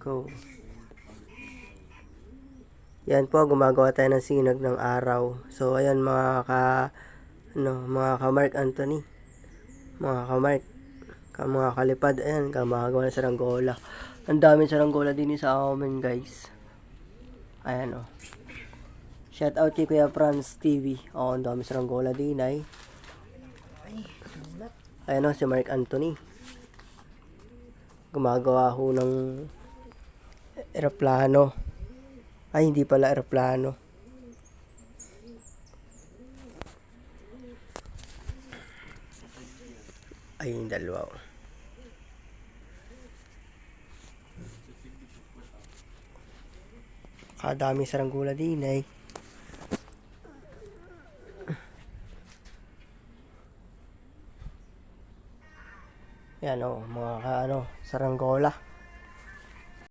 Go. Yan po, gumagawa tayo ng sinag ng araw. So, ayan mga ka Mark Anthony. Mga ka Mark, mga kalipad, ayan, gumagawa ng saranggola. Ang daming saranggola din sa amin, guys. Ayan, oh. Shout out kay Kuya Franz TV. Oh, ang daming saranggola din, ay. Ayan, oh, si Mark Anthony. Gumagawa ho ng eroplano. Ay, hindi pala eroplano. Ay, yung dalawa. Kadami saranggola din ay. Yan o, mga saranggola.